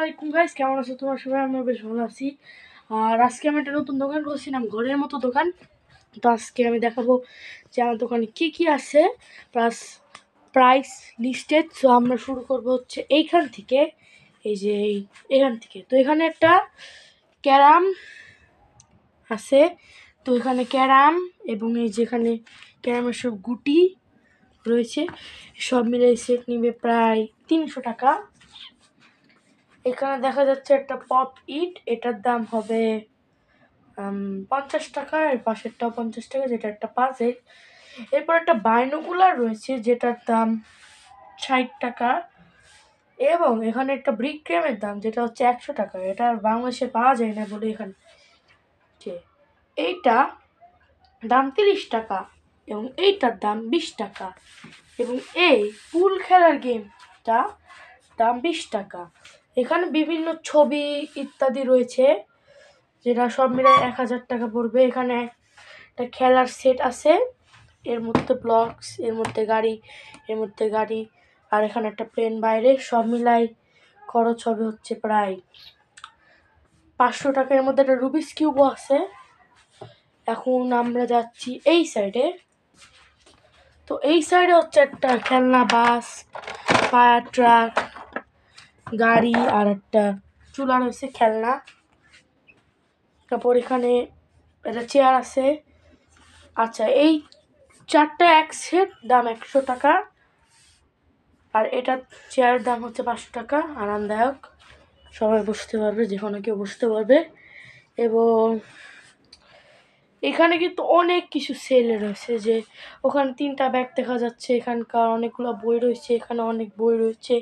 আলাইকুম গাইস, কেমন আছো তোমার সবাই? আমরা বেশ ভালো আছি। আর আজকে আমি একটা নতুন দোকান করছিলাম, ঘরের মতো দোকান। তো আজকে আমি দেখাবো যে আমার দোকানে কি কি আছে, প্লাস প্রাইস লিস্টেড। সো আমরা শুরু করবো হচ্ছে এইখান থেকে, এই যে এখান থেকে। তো এখানে একটা ক্যারাম আছে, তো এখানে ক্যারাম এবং এই যেখানে ক্যারামের সব গুটি রয়েছে, সব মিলে সেট নিবে প্রায় 300 টাকা। এখানে দেখা যাচ্ছে একটা পপ ইট, এটার দাম হবে 50 টাকা, এর পাশেরটাও 50 টাকা, যেটা একটা পাজেল। এরপর একটা বাইনোকুলার রয়েছে যেটার দাম 60 টাকা, এবং এখানে একটা ব্রিক ক্রেমের দাম যেটা হচ্ছে 100 টাকা। এটা বাংলাদেশে পাওয়া যায় না বলে এখানে। এইটা দাম 30 টাকা এবং এইটার দাম 20 টাকা, এবং এই পুল খেলার গেমটা দাম 20 টাকা। এখানে বিভিন্ন ছবি ইত্যাদি রয়েছে, যেটা সব মিলে 1000 টাকা পড়বে। এখানে একটা খেলার সেট আছে, এর মধ্যে ব্লকস, এর মধ্যে গাড়ি, আর এখানে একটা প্লেন বাইরে। সব মিলাই খরচ হবে হচ্ছে প্রায় 500 টাকা। এর মধ্যে একটা রুবিক্স কিউবও আছে। এখন আমরা যাচ্ছি এই সাইডে। তো এই সাইডে হচ্ছে একটা খেলনা বাস, ফায়ার ট্রাক, গাড়ি, আর একটা চুলা রয়েছে খেলনা। তারপর এখানে একটা চেয়ার আছে। আচ্ছা, এই 4টা এক সেট, দাম 100 টাকা, আর এটা চেয়ারের দাম হচ্ছে 500 টাকা। আরামদায়ক, সবাই বসতে পারবে, যে কোনো কেউ বসতে পারবে। এবং এখানে কিন্তু অনেক কিছু সেলে রয়েছে, যে ওখানে 3টা ব্যাগ দেখা যাচ্ছে, এখানকার অনেকগুলো বই রয়েছে, এখানে অনেক বই রয়েছে।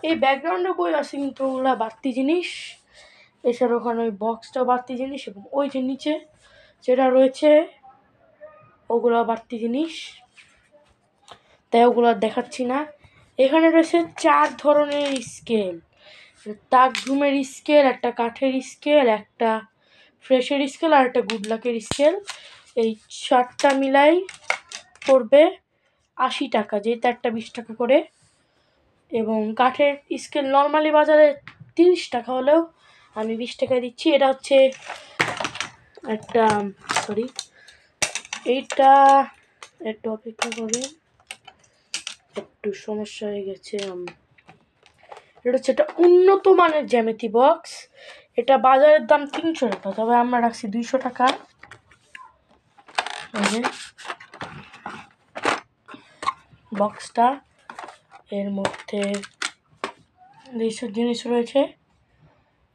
এই ব্যাকগ্রাউন্ডে বই আছে কিন্তু ওগুলো বাড়তি জিনিস। এছাড়া ওখানে ওই বক্সটাও বাড়তি জিনিস, এবং ওই যে নিচে যেটা রয়েছে ওগুলো বাড়তি জিনিস, তাই ওগুলো দেখাচ্ছি না। এখানে রয়েছে 4 ধরনের স্কেল, তাক ঘুমের স্কেল, একটা কাঠের স্কেল, একটা ফ্রেশের স্কেল, আর একটা গুড লাকের স্কেল। এই 4টা মিলাই পড়বে 80 টাকা, যেটা একটা 20 টাকা করে। এবং কাঠের স্কেল নর্মালি বাজারে 30 টাকা হলেও আমি 20 টাকায় দিচ্ছি। এটা হচ্ছে একটা, সরি, এইটা একটু অপেক্ষা করবেন, একটু সমস্যা হয়ে গেছে। এটা হচ্ছে একটা উন্নত মানের জ্যামিতি বক্স। এটা বাজারের দাম 300 টাকা, তবে আমরা রাখছি 200 টাকা। বক্সটা, এর মধ্যে এইসব জিনিস রয়েছে।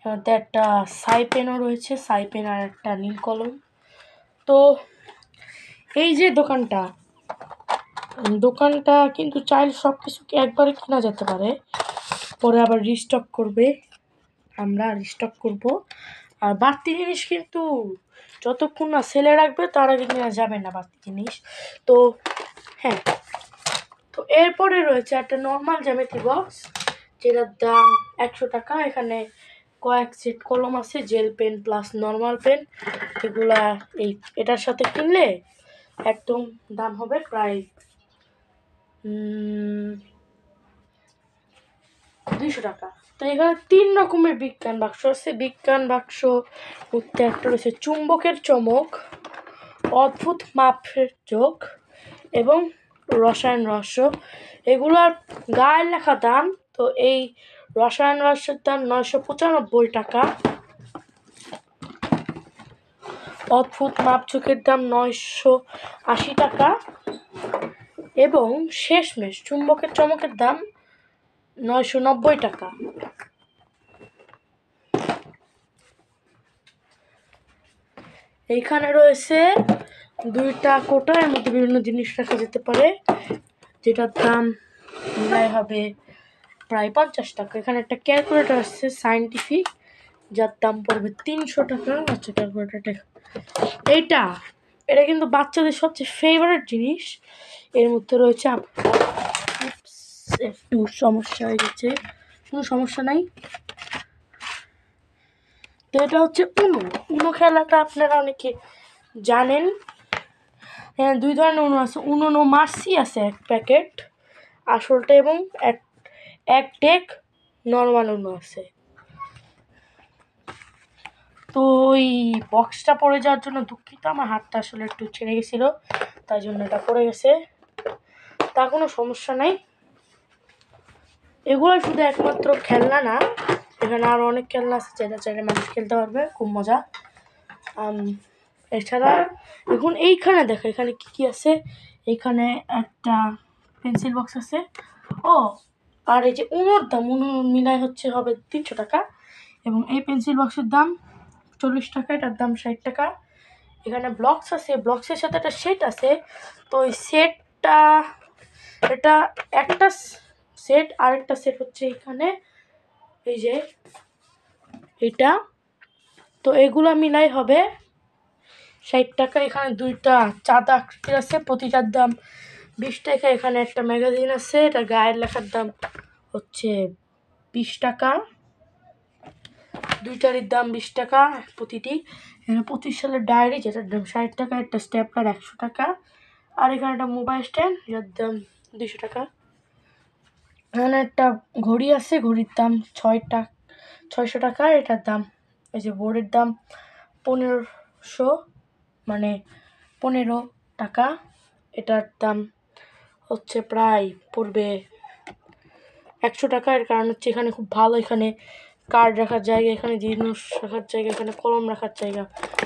এর মধ্যে একটা সাই পেনও রয়েছে, সাই পেন আর একটা নীল কলম। তো এই যে দোকানটা কিন্তু চাইলে সব কিছু একবারে কেনা যেতে পারে, পরে আবার রিস্টক করবে, আমরা রিস্টক করব। আর বাড়তি জিনিস কিন্তু যতক্ষণ না সেলে রাখবে তার আগে কেনা যাবে না বাড়তি জিনিস। তো হ্যাঁ, তো এরপরে রয়েছে একটা নর্মাল জ্যামিতি বক্স, যেটার দাম 100 টাকা। এখানে কয়েক সেট কলম আছে, gel pen plus normal pen. এগুলা এটার সাথে কিনলে একদম দাম হবে প্রায় 200 টাকা। তো এখানে 3 রকমের বিজ্ঞান বাক্স আছে। বিজ্ঞান বাক্স মধ্যে একটা রয়েছে চুম্বকের চমক, অদ্ভুত মাপের যোগ এবং রসায়ন রহস্য। এগুলোর গায়ের লেখা দাম, তো এই রসায়ন রহস্যের দাম 995 টাকা, অদ্ভুত মাপঝোঁকের দাম 980 টাকা, এবং শেষমেশ চুম্বকের চমকের দাম 990 টাকা। এইখানে রয়েছে 2টা কোটা, এর মধ্যে বিভিন্ন জিনিস রাখা যেতে পারে, যেটার দাম মিলাই হবে প্রায় 50 টাকা। এখানে একটা ক্যালকুলেটর আছে সায়েন্টিফিক, যার দাম পড়বে 300 টাকা। আচ্ছা, ক্যালকুলেটরটা এটা কিন্তু বাচ্চাদের সবচেয়ে ফেভারিট জিনিস। এর মধ্যে রয়েছে একটু সমস্যা হয়ে গেছে, কোনো সমস্যা নাই। তো এটা হচ্ছে উনো খেলাটা আপনারা অনেকে জানেন। হ্যাঁ, 2 ধরনের উনো আছে, উনো নো মার্সি আছে 1 প্যাকেট আসলটা, এবং এক ডেক নর্মাল উনো আছে। তো ওই বক্সটা পড়ে যাওয়ার জন্য দুঃখিত, আমার হাতটা আসলে একটু ছেড়ে গেছিলো, তাই জন্য এটা পড়ে গেছে। তা কোনো সমস্যা নাই। এগুলো শুধু একমাত্র খেলনা না, এখানে আরও অনেক খেলনা আছে, যেটা চাইলে মানুষ খেলতে পারবে, খুব মজা। এছাড়া এখন এইখানে দেখো এখানে কি কি আছে। এইখানে একটা পেন্সিল বক্স আছে। ও আর এই যে উনোর দাম, উনো মিলাই হবে 300 টাকা, এবং এই পেন্সিল বক্সের দাম 40 টাকা, এটার দাম 60 টাকা। এখানে ব্লকস আছে, ব্লকসের সাথে একটা সেট আছে। তো ওই সেটটা, এটা একটা সেট, আরেকটা সেট হচ্ছে এখানে এই যে এটা। তো এগুলো মিলাই হবে 60 টাকা। এখানে দুইটা চাঁদা আকৃতির আছে, প্রতিটার দাম 20 টাকা। এখানে একটা ম্যাগাজিন আছে, এটা গায়ের লেখার দাম হচ্ছে 20 টাকা। দুইটারই দাম 20 টাকা প্রতিটি। এখানে 25 সালের ডায়েরি, যেটার দাম 60 টাকা। একটা স্টেপলার 100 টাকা। আর এখানে একটা মোবাইল স্ট্যান্ড, যার দাম 200 টাকা। এখানে একটা ঘড়ি আছে, ঘড়ির দাম 600 টাকা। এটার দাম, এই যে বোর্ডের দাম 1500, মানে 15 টাকা। এটার দাম হচ্ছে প্রায় পড়বে 100 টাকা। এর কারণ হচ্ছে এখানে খুব ভালো, এখানে কার্ড রাখার জায়গা, এখানে জিনিস রাখার জায়গা, এখানে কলম রাখার জায়গা,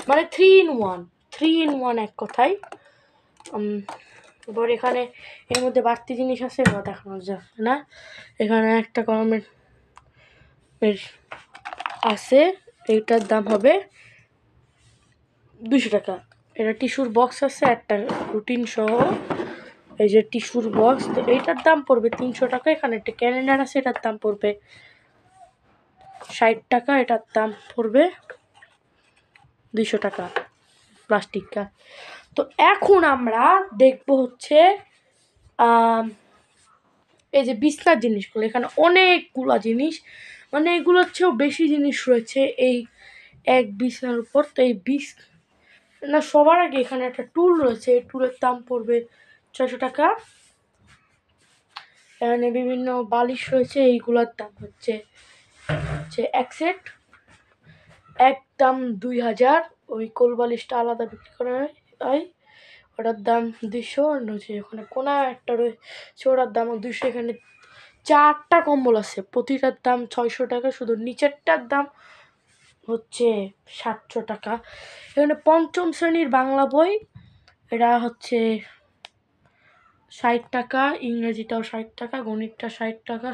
মানে 3 in 1 এক কথায়। এবার এখানে এর মধ্যে বাড়তি জিনিস আছে, দেখানো যায় না। এখানে একটা কলমের আছে, এইটার দাম হবে 200 টাকা। এটা টিস্যুর বক্স আছে একটা রুটিন সহ, এই যে টিস্যুর বক্স, তো এইটার দাম পড়বে 300 টাকা। এখানে একটা ক্যালেন্ডার আছে, এটার দাম পড়বে 60 টাকা। এটার দাম পড়বে 200 টাকা প্লাস্টিকটা। তো এখন আমরা দেখব হচ্ছে এই যে বিছনার জিনিসগুলো। এখানে অনেকগুলো জিনিস, মানে এগুলোর চেয়েও বেশি জিনিস রয়েছে এই এক বিছনার উপর। তো এই না, সবার আগে এখানে একটা টুল রয়েছে, এই টুলের দাম পড়বে 600 টাকা। এখানে বিভিন্ন বালিশ রয়েছে, এইগুলোর দাম হচ্ছে এক সেট, একদম 2000। ওই কোল বালিশটা আলাদা বিক্রি করা হয়, ওটার দাম 200। ওখানে কোনায় একটা রয়েছে, ওটার দাম 200। এখানে 4টা কম্বল আছে, প্রতিটার দাম 600 টাকা। শুধু নিচেরটার দাম হচ্ছে 700 টাকা। এখানে পঞ্চম শ্রেণীর বাংলা বই, এটা হচ্ছে 60 টাকা, ইংরেজিটাও 60 টাকা, গণিতটা 60 টাকা,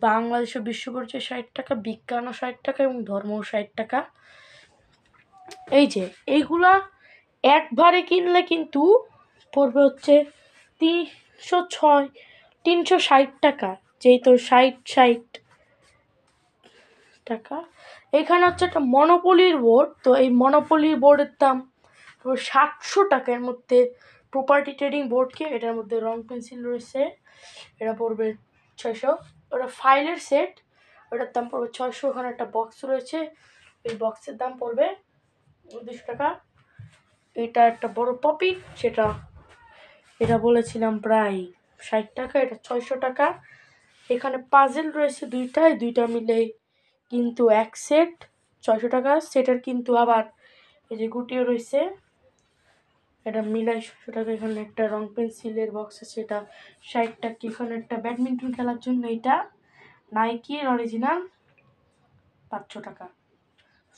বাংলাদেশের বিশ্ব পরিচয় 60 টাকা, বিজ্ঞানও 60 টাকা, এবং ধর্মও 60 টাকা। এই যে এইগুলা একবারে কিনলে কিন্তু পড়বে হচ্ছে 360 টাকা, যেই তো 60 টাকা। এখানে হচ্ছে একটা মনোপলির বোর্ড, তো এই মনোপলির বোর্ডের দাম 700 টাকা। এর মধ্যে প্রপার্টি ট্রেডিং বোর্ড কি, এটার মধ্যে রং পেন্সিল রয়েছে, এটা পড়বে 600। ওটা ফাইলের সেট, ওটার দাম পড়বে 600। ওখানে একটা বক্স রয়েছে, এই বক্সের দাম পড়বে 200 টাকা। এটা একটা বড় পপি, এটা বলেছিলাম প্রায় 60 টাকা, এটা 600 টাকা। এখানে পাজেল রয়েছে দুইটা মিলে কিন্তু এক সেট 600 টাকা। সেটার কিন্তু আবার এই যে গুটিও রয়েছে, এটা মিলাই 600 টাকা। এখানে একটা রং পেন্সিলের বক্স আছে, এটা 60 টাকা। এখানে একটা ব্যাডমিন্টন খেলার জন্য, এটা নাইকির অরিজিনাল 500 টাকা,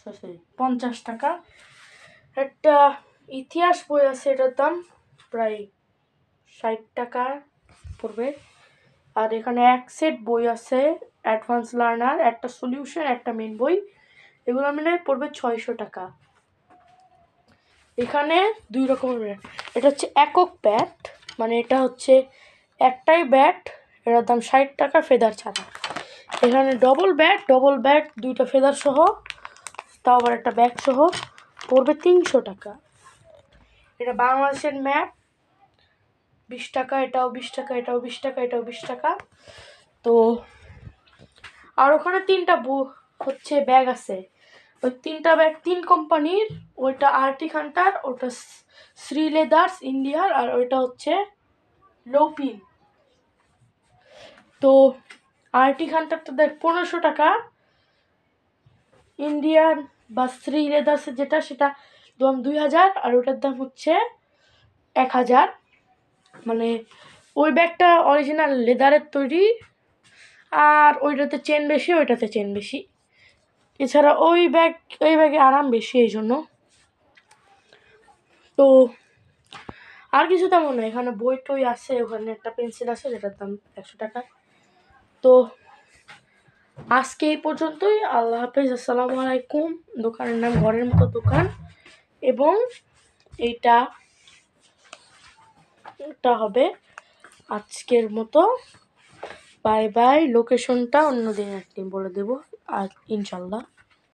সরি 50 টাকা। একটা ইতিহাস বই আছে, এটার দাম প্রায় 60 টাকা পড়বে। আর এখানে এক সেট বই আছে, অ্যাডভান্স লার্নার, একটা সলিউশন, একটা মেন বই, এগুলো মিলে পড়বে 600 টাকা। এখানে 2 রকমের, এটা হচ্ছে একক ব্যাট, মানে এটা হচ্ছে একটাই ব্যাট, এটার দাম 60 টাকা ফেদার ছাড়া। এখানে ডবল ব্যাট 2টা ফেদার সহ, তাও আবার একটা ব্যাগ সহ, পড়বে 300 টাকা। এটা বাংলাদেশের ম্যাপ, 20 টাকা। এটাও 20 টাকা, এটাও 20 টাকা, এটাও 20 টাকা। তো আর ওখানে 3টা হচ্ছে ব্যাগ আছে, ওই 3টা ব্যাগ 3 কোম্পানির, ওইটা আর্টিক হান্টার, ওটা শ্রী লেদার্স ইন্ডিয়ার, আর ওইটা হচ্ছে লোপিন। তো আর্টিক হান্টারটা দেখ 1500 টাকা, ইন্ডিয়ান বা শ্রী লেদার্সের যেটা, সেটা দাম 2000, আর ওটার দাম হচ্ছে 1000। মানে ওই ব্যাগটা অরিজিনাল লেদারের তৈরি, আর ওইটাতে চেন বেশি, ওইটাতে চেন বেশি। এছাড়া ওই ব্যাগে আরাম বেশি, এই জন্য। তো আর কিছু তেমন না, এখানে বই টই আছে, ওখানে একটা পেন্সিল আছে যেটার দাম 100 টাকা। তো আজকে এই পর্যন্তই। আল্লাহ হাফেজ, আসসালামু আলাইকুম। দোকানের নাম ঘরের মতো দোকান, এবং এটা হবে আজকের মতো। Bye bye. লোকেশনটা অন্যদিন একদিন বলে দেবো, আর ইনশাল্লাহ।